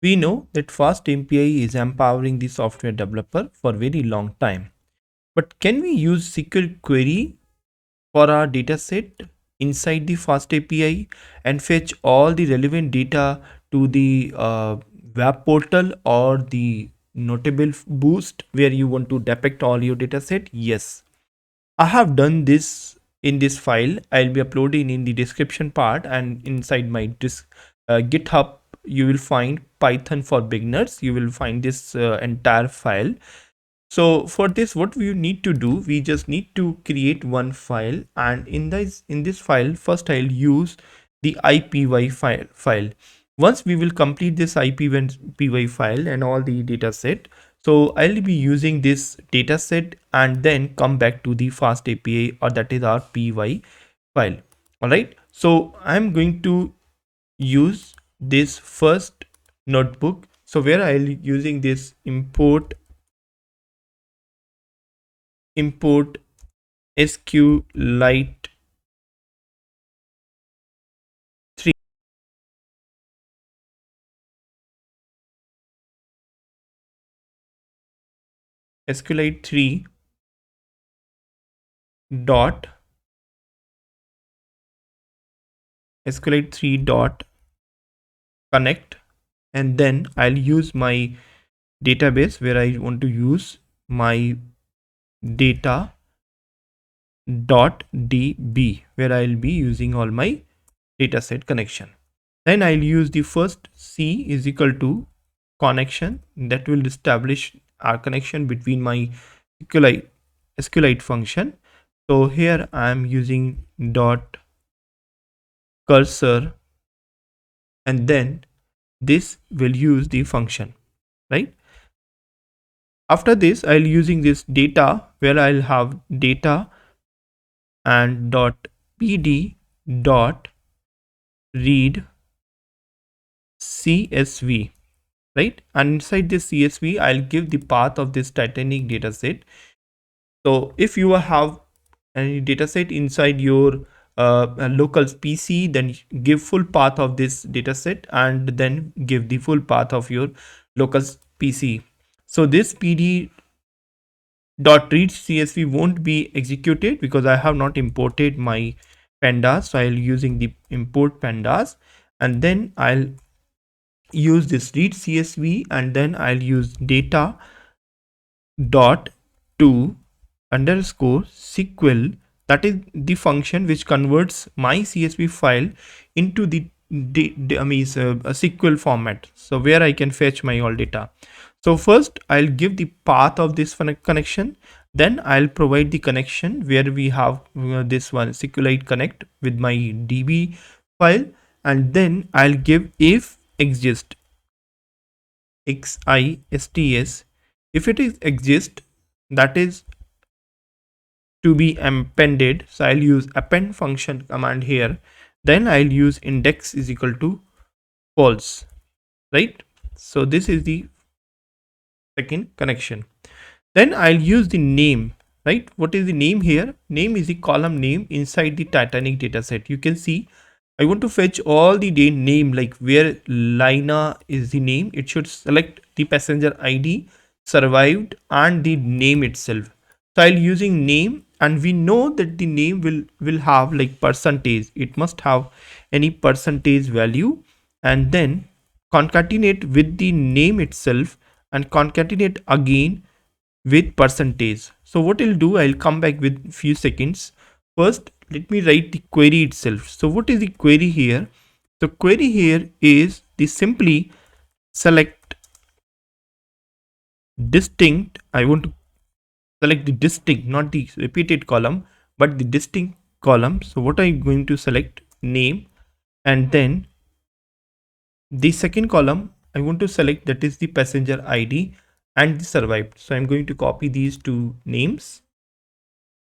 We know that FastAPI is empowering the software developer for a very long time. But can we use SQL Query for our dataset inside the FastAPI and fetch all the relevant data to the web portal or the notable boost where you want to depict all your dataset? Yes, I have done this in this file. I'll be uploading in the description part, and inside my GitHub you will find Python for beginners. You will find this entire file. So for this, what we need to do, we just need to create one file, and in this file, first I'll use the IPY file. Once we will complete this IPY file and all the data set, so I'll be using this data set and then come back to the FastAPI, or that is our py file. All right, so I'm going to use this first notebook. So where I'll using this import SQLite 3 SQLite 3 dot SQLite 3 dot connect, and then I'll use my database where I want to use my data dot db, where I'll be using all my dataset connection. Then I'll use the first C is equal to connection that will establish our connection between my SQLite function. So here I am using dot cursor, and then this will use the function, right? After this, I'll using this data where I'll have data and dot pd dot read CSV, right? And inside this CSV, I'll give the path of this Titanic dataset. So if you have any dataset inside your local PC, then give full path of this dataset and then give the full path of your local PC. So this pd dot read CSV won't be executed because I have not imported my pandas. So I'll using the import pandas, and then I'll use this read CSV, and then I'll use data dot to underscore SQL. That is the function which converts my CSV file into the a SQL format, so where I can fetch my all data. So first I'll give the path of this connection, then I'll provide the connection where we have this one SQLite connect with my db file, and then I'll give if exist xists. If it is exist, that is to be appended, so I'll use append function command here. Then I'll use index is equal to false, right? So this is the second connection. Then I'll use the name, right? What is the name here? Name is the column name inside the Titanic dataset. You can see I want to fetch all the name, like where Lina is the name, it should select the passenger ID, survived, and the name itself. So I'll using name, and we know that the name will have like percentage. It must have any percentage value, and then concatenate with the name itself and concatenate again with percentage. So what I'll do, I'll come back with few seconds. First, let me write the query itself. So what is the query here? The query here is the simply select distinct. I want to select the distinct, not the repeated column, but the distinct column. So what I'm going to select name, and then the second column I want to select, that is the passenger ID and the survived. So I'm going to copy these two names,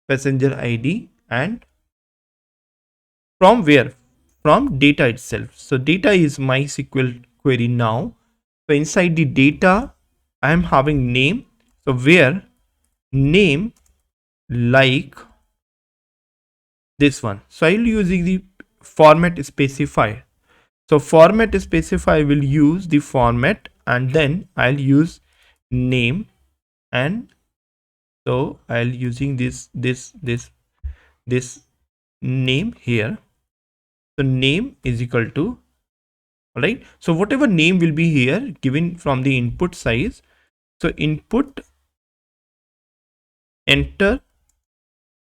passenger ID, and from where? From data itself. So data is my SQL query now. So inside the data, I am having name. So where name like this one. So I'll using the format specifier. So format specify will use the format, and then I'll use name, and so I'll using this name here. So name is equal to, all right, so whatever name will be here given from the input size. So input, enter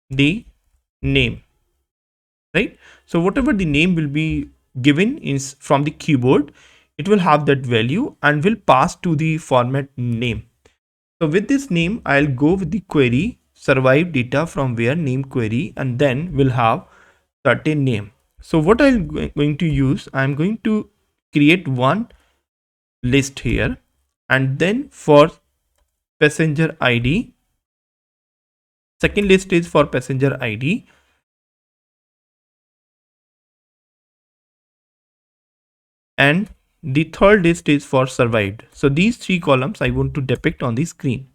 the name, right? So whatever the name will be given is from the keyboard, it will have that value and will pass to the format name. So with this name, I'll go with the query survive data from where name query, and then we'll have certain name. So what I'm going to use, I'm going to create one list here, and then for passenger ID, second list is for passenger ID, and the third list is for survived. So these three columns I want to depict on the screen,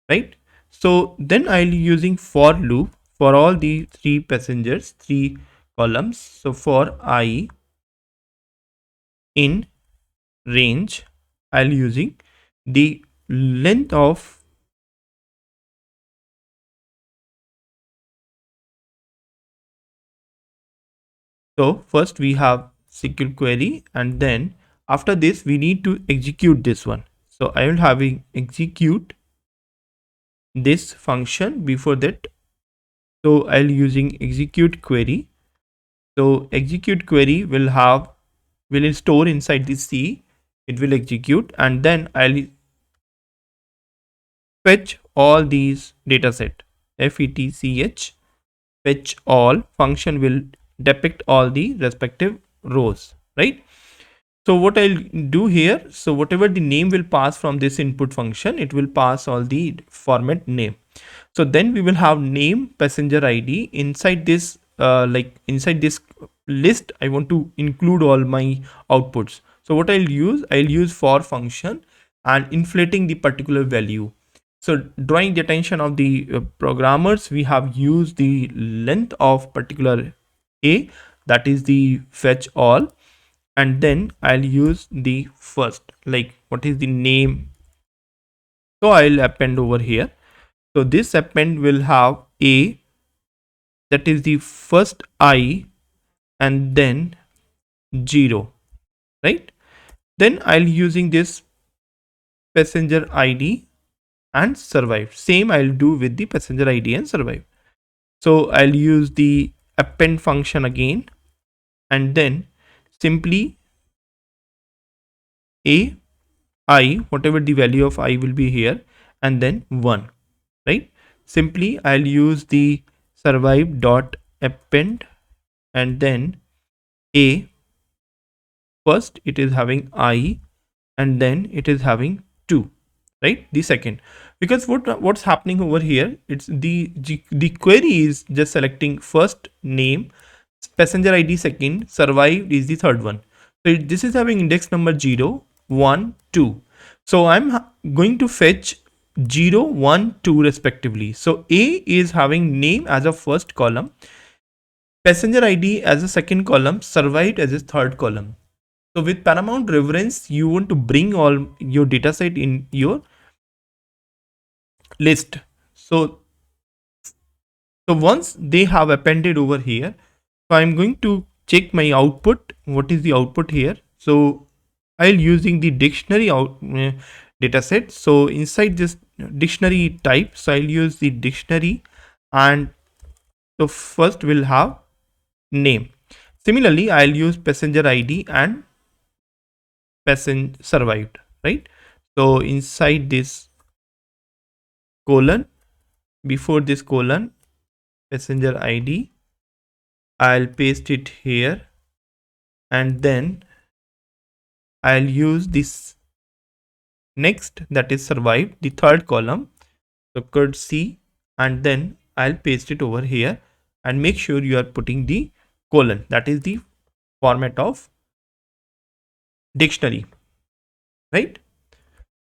right? So then I'll be using for loop for all the three passengers, three columns. So for I in range, I'll using the length of, so first we have SQL query, and then after this we need to execute this one. So I will having execute this function before that. So I'll using execute query. So execute query will store inside the C, it will execute, and then I'll fetch all these data set. FETCH fetch all function will depict all the respective rows, right? So what I'll do here, so whatever the name will pass from this input function, it will pass all the format name. So then we will have name, passenger ID inside this, like inside this list. I want to include all my outputs. So what I'll use for function and inflating the particular value. So drawing the attention of the programmers, we have used the length of particular a, that is the fetch all, and then I'll use the first, like what is the name. So I'll append over here. So this append will have a, that is the first I, and then 0, right? Then I'll using this passenger ID and survive. Same I'll do with the passenger ID and survive. So I'll use the append function again, and then simply a I, whatever the value of I will be here, and then 1, right? Simply I'll use the survive dot append, and then a, first it is having I, and then it is having 2, right? The second, because what's happening over here, it's the query is just selecting first name, passenger ID second, survived is the third one. So this is having index number 0, 1, 2. So I'm going to fetch 0, 1, 2 respectively. So A is having name as a first column, passenger ID as a second column, survived as a third column. So with paramount reverence, you want to bring all your data set in your list. So once they have appended over here, so I'm going to check my output. What is the output here? So I'll using the dictionary data set. So inside this dictionary type, so I'll use the dictionary, and so first we'll have name. Similarly, I'll use passenger ID and passenger survived, right? So inside this colon, before this colon, passenger ID, I'll paste it here, and then I'll use this next, that is survived, the third column. So could C, and then I'll paste it over here, and make sure you are putting the colon, that is the format of dictionary, right?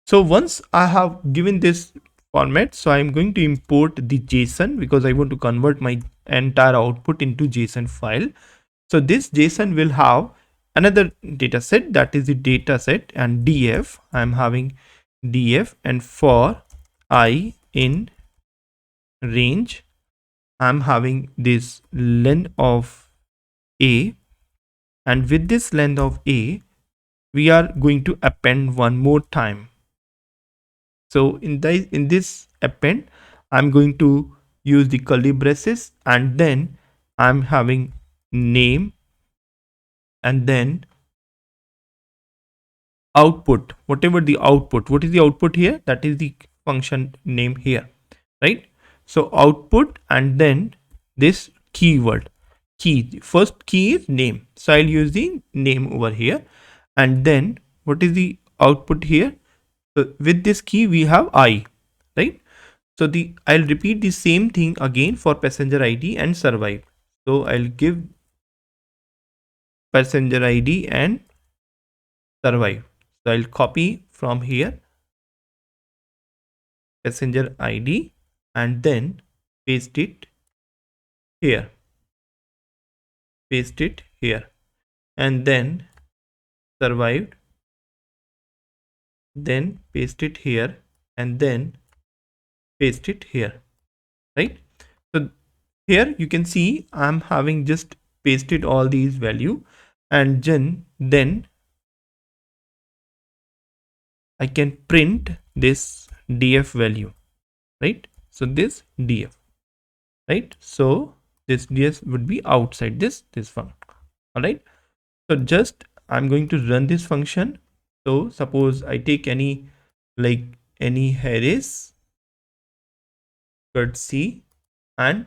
So once I have given this format, so I'm going to import the JSON, because I want to convert my entire output into JSON file. So this JSON will have another data set, that is the data set, and df, I'm having df, and for I in range, I'm having this length of a, and with this length of a, we are going to append one more time. So in this append, I'm going to use the curly braces, and then I'm having name, and then output, whatever the output. What is the output here? That is the function name here, right? So output, and then this keyword, key, first key is name, so I'll use the name over here. And then what is the output here? So with this key we have I, right? So I'll repeat the same thing again for passenger ID and survive. So I'll give passenger ID and survive. So I'll copy from here passenger ID and then paste it here, paste it here, and then survived, then paste it here, and then paste it here, right? So here you can see I'm having just pasted all these value, and then I can print this df value, right? So this df, right? So this df would be outside this function. All right, so just I'm going to run this function. So suppose I take any, like any Harris C, and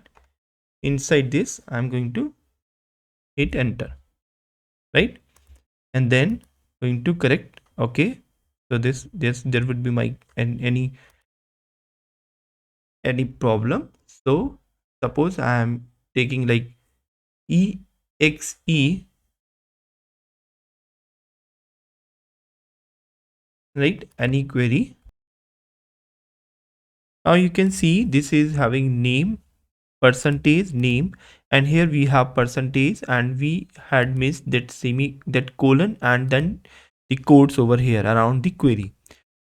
inside this I'm going to hit enter, right? And then going to correct. Okay, so this there would be my any problem. So suppose I am taking like exe, right, any query. Now you can see this is having name, percentage, name, and here we have percentage, and we had missed that that colon, and then the codes over here around the query.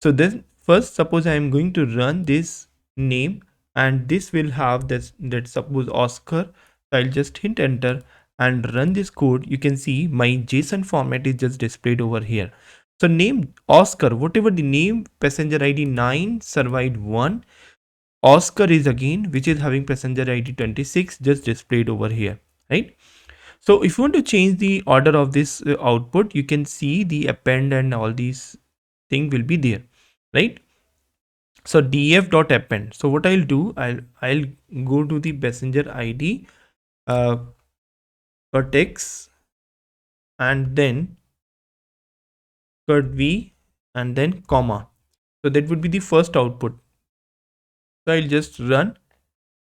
So then first suppose I am going to run this name, and this will have this, that suppose Oscar. So I'll just hit enter and run this code. You can see my JSON format is just displayed over here. So name Oscar, whatever the name, passenger ID 9, survived 1. Oscar is again, which is having passenger ID 26, just displayed over here, right? So if you want to change the order of this output, you can see the append and all these thing will be there, right? So df.append. So what I'll do, I'll go to the passenger ID x, and then v, and then comma. So that would be the first output. So I'll just run.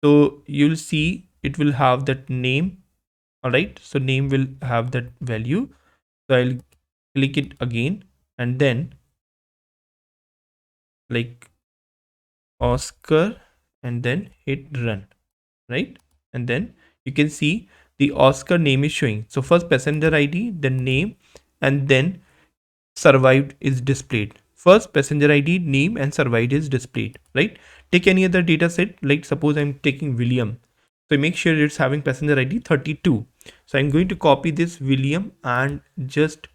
So you'll see it will have that name. All right, so name will have that value. So I'll click it again, and then like Oscar, and then hit run, right? And then you can see the Oscar name is showing. So first passenger ID, then name, and then survived is displayed. First passenger ID, name, and survived is displayed, right? Take any other data set, like suppose I'm taking William. So make sure it's having passenger ID 32. So I'm going to copy this William and just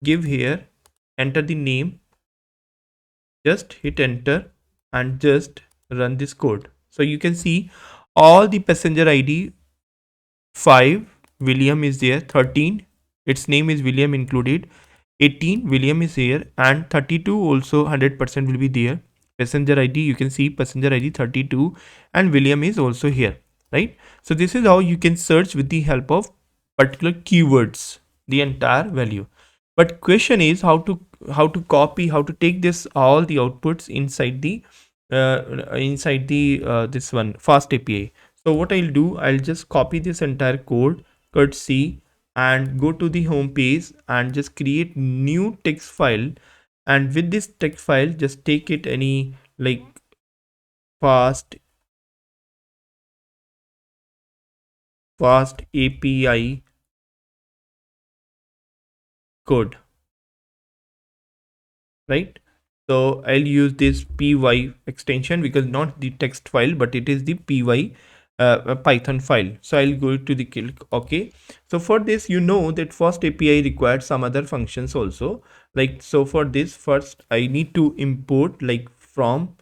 give here, enter the name, just hit enter, and just run this code. So you can see all the passenger ID 5 William is there, 13 its name is William included, 18 William is here, and 32 also 100% will be there. Passenger ID, you can see passenger ID 32, and William is also here, right? So this is how you can search with the help of particular keywords the entire value. But question is how to copy, how to take this all the outputs inside the this one fast API. So what I'll do, I'll just copy this entire code, cut C, and go to the home page and just create new text file. And with this text file, just take it any like fast API code, right? So I'll use this py extension because not the text file, but it is the py Python file. So I'll go to the click OK. So for this, you know that FastAPI requires some other functions also. Like, so for this, first I need to import, like, from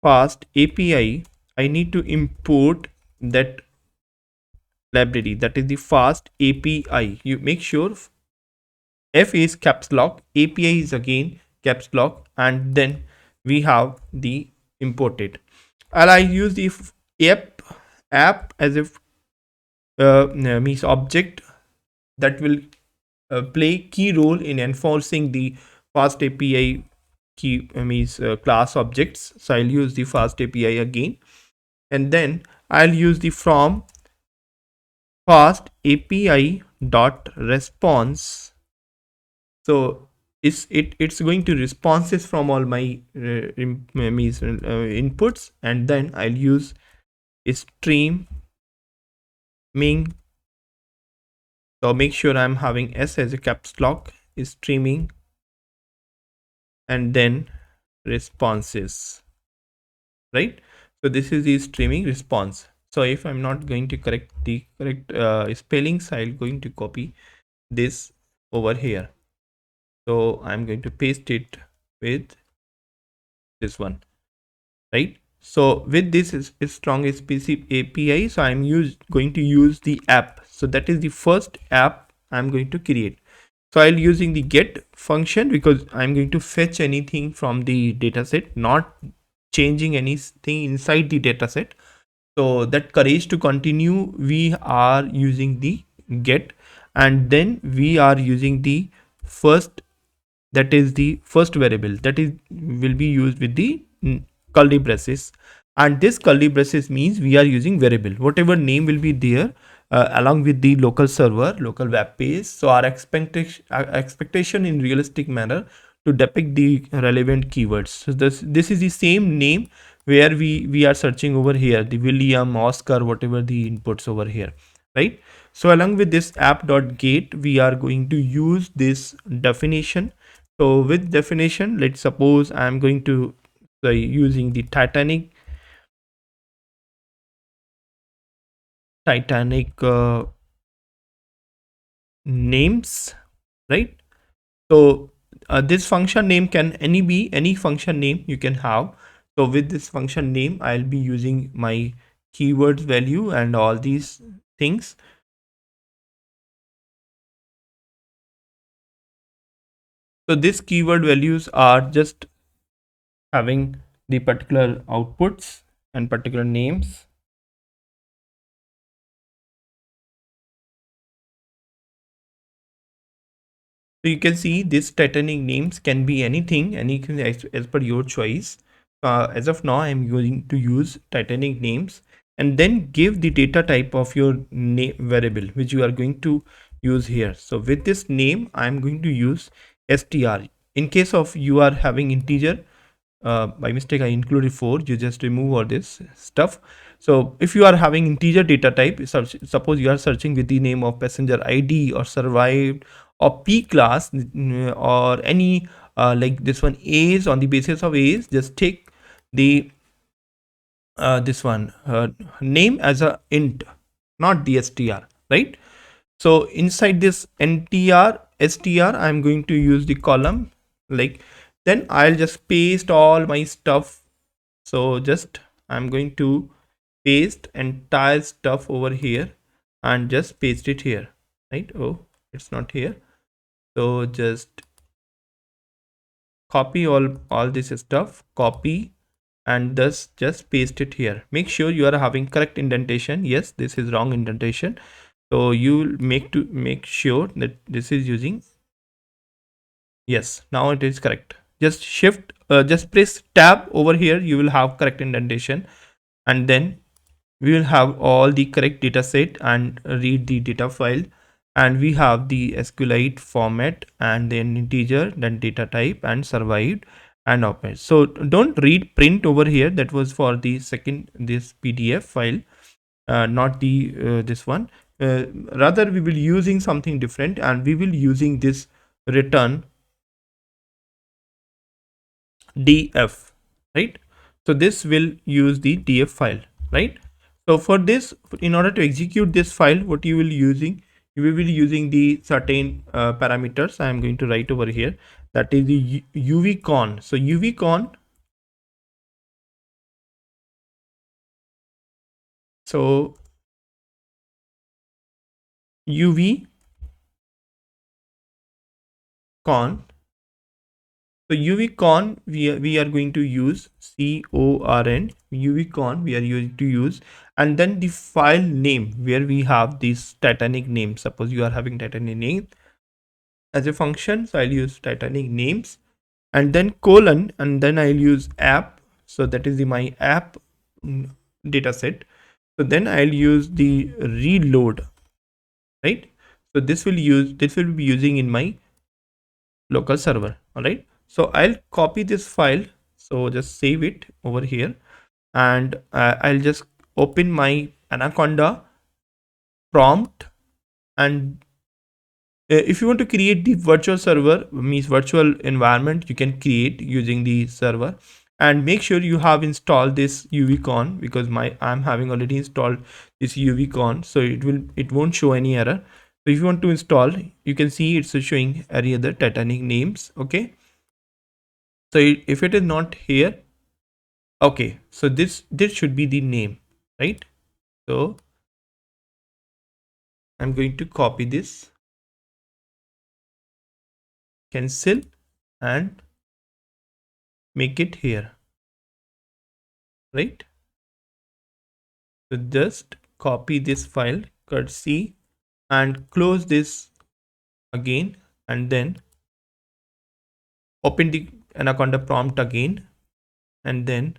FastAPI, I need to import that library, that is the FastAPI. You make sure F is caps lock, API is again caps lock, and then we have the imported. And I use the app as if means object that will play key role in enforcing the FastAPI key means class objects. So I'll use the FastAPI again, and then I'll use the from FastAPI dot response. So it's going to responses from all my inputs, and then I'll use streaming. So make sure I'm having S as a caps lock, is streaming, and then responses, right? So this is the streaming response. So if I'm not going to correct the correct spellings, I'm going to copy this over here. So I'm going to paste it with this one, right? So with this is strong specific API, so I'm going to use the app. So that is the first app I'm going to create. So I'll using the get function because I'm going to fetch anything from the dataset, not changing anything inside the dataset. So that courage to continue, we are using the get, and then we are using the first, that is the first variable that is will be used with the curly braces, and this curly braces means we are using variable whatever name will be there along with the local server, local web page. So our expectation in realistic manner to depict the relevant keywords. So this is the same name where we are searching over here, the William, Oscar, whatever the inputs over here, right? So along with this app.get, we are going to use this definition. So with definition, let's suppose I'm going to say using the Titanic names, right? So this function name can be any function name you can have. So with this function name, I'll be using my keywords value and all these things. So these keyword values are just having the particular outputs and particular names. So you can see this Titanic names can be anything as per your choice. As of now, I'm going to use Titanic names, and then give the data type of your name variable which you are going to use here. So with this name, I'm going to use str. In case of you are having integer, by mistake I included 4, you just remove all this stuff. So if you are having integer data type, suppose you are searching with the name of passenger ID or survived or P class or any like this one A's, on the basis of A's, just take the this one name as a int, not the str, right? So inside this ntr str, I'm going to use the column, like, then I'll just paste all my stuff. So just I'm going to paste entire stuff over here and just paste it here, right? Oh, it's not here. So just copy all this stuff, copy, and thus just paste it here. Make sure you are having correct indentation. Yes, this is wrong indentation, so you will make sure that this is using, yes, now it is correct. Just just press tab over here, you will have correct indentation, and then we will have all the correct data set and read the data file, and we have the SQLite format and then integer, then data type, and survived and Append. So don't read print over here, that was for the second this PDF file, not the this one. rather we will using something different, and we will using this return df, right? So this will use the df file, right? So for this, in order to execute this file, what you will using, you will be using the certain parameters. I am going to write over here, that is the uvcon. So uvcon, so uvcon, so uvcon we are going to use CORN, uvcon we are going to use, and then the file name where we have this Titanic name. Suppose you are having Titanic name as a function, so I'll use Titanic names, and then colon, and then I'll use app. So that is the my app data set. So then I'll use the reload, right? So this will be using in my local server. All right, so I'll copy this file, so just save it over here, and I'll just open my Anaconda prompt. And if you want to create the virtual server, means virtual environment, you can create using the server, and make sure you have installed this uvcon, because I'm having already installed this uvcon, so it won't show any error. So if you want to install, you can see it's showing any other Titanic names. Okay, so if it is not here, okay, so this should be the name, right? So I'm going to copy this, cancel, and make it here, right? So just copy this file, cut C, and close this again, and then open the Anaconda prompt again, and then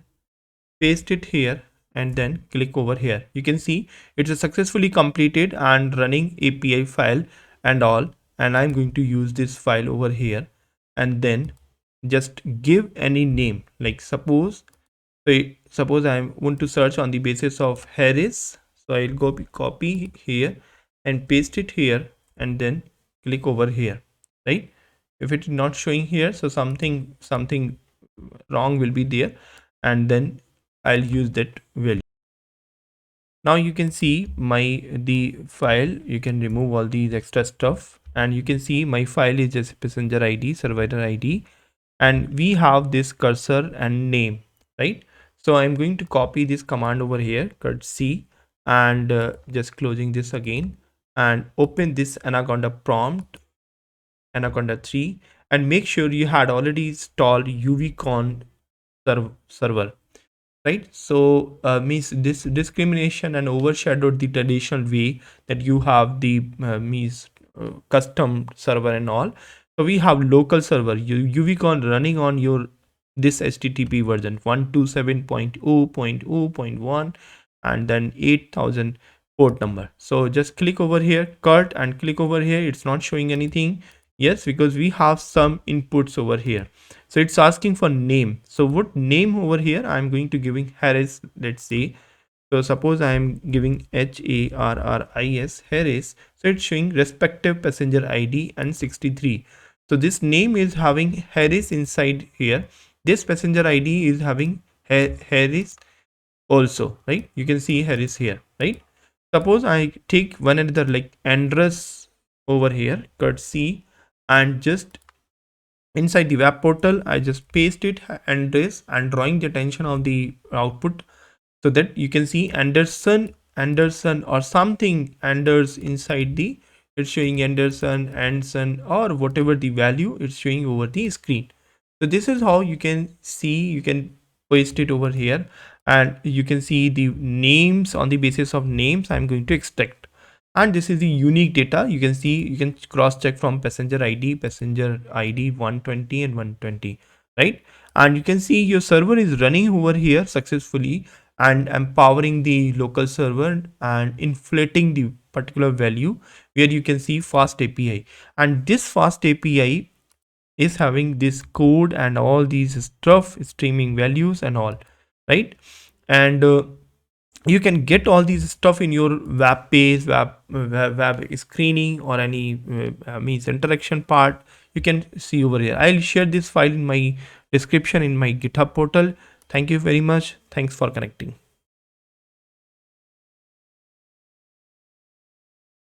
paste it here, and then click over here. You can see it's a successfully completed and running API file and all. And I'm going to use this file over here, and then just give any name, like suppose I want to search on the basis of Harris. So I'll go copy here and paste it here, and then click over here, right? If it's not showing here, so something wrong will be there, and then I'll use that value. Now you can see the file. You can remove all these extra stuff, and you can see my file is just passenger ID, survivor ID, and we have this cursor and name, right? So I'm going to copy this command over here, cut C, and just closing this again, and open this Anaconda prompt, Anaconda 3, and make sure you had already installed uvcon server, right? So means this discrimination and overshadowed the traditional way that you have the means custom server and all. So we have local server uvcon running on your this HTTP version 127.0.0.1, and then 8000 port number. So just click over here, cut, and click over here. It's not showing anything. Yes, because we have some inputs over here. So it's asking for name. So what name over here? I'm going to giving Harris, let's say. So suppose I am giving HARRIS, Harris. So it's showing respective passenger ID and 63. So this name is having Harris inside here. This passenger ID is having Harris also, right? You can see Harris here, right? Suppose I take one another like Andres over here, cut C, and just inside the web portal I just paste it Andres, and drawing the attention of the output, so that you can see Anderson or something Anders inside the, it's showing Anderson or whatever the value it's showing over the screen. So this is how you can see, you can paste it over here, and you can see the names. On the basis of names I'm going to extract, and this is the unique data. You can see, you can cross check from passenger ID 120 and 120, right? And you can see your server is running over here successfully, and empowering the local server and inflating the particular value, where you can see FastAPI. And this FastAPI is having this code and all these stuff, streaming values and all, right? And you can get all these stuff in your web page, web screening, or any means interaction part. You can see over here. I'll share this file in my description in my GitHub portal. Thank you very much. Thanks for connecting.